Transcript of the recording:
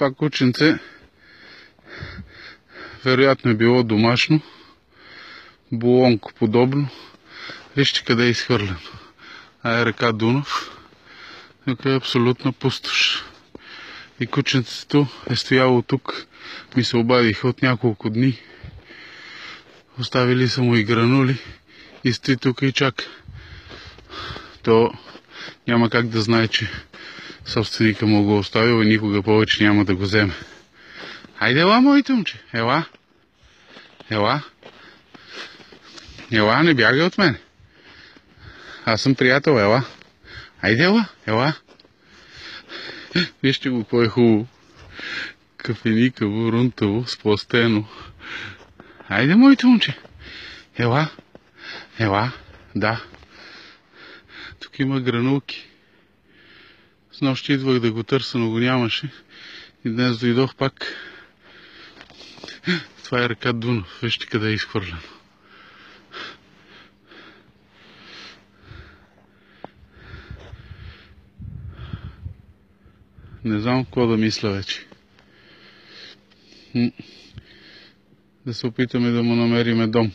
Това кученце вероятно е било домашно, болонко подобно. Вижте къде е изхвърлено. А е река Дунав. Тук е абсолютна пустош. И кученцето е стояло тук. Ми се обадиха от няколко дни. Оставили са му и гранули. И стои тук и чака. То няма как да знае, че собственика му го оставил и никога повече няма да го вземе. Хайде, ела, моите момче. Ела. Ела. Ела, не бягай от мене. Аз съм приятел, ела. Хайде, ела. Ела. Вижте го, кое е хубаво. Кафеникаво, рунтаво, спластено. Хайде, моите момче. Ела. Ела. Да. Тук има гранулки. Снощи идвах да го търся, но го нямаше. И днес дойдох пак. Това е река Дунав. Вижте къде е изхвърлено. Не знам какво да мисля вече. Да се опитаме да му намериме дом.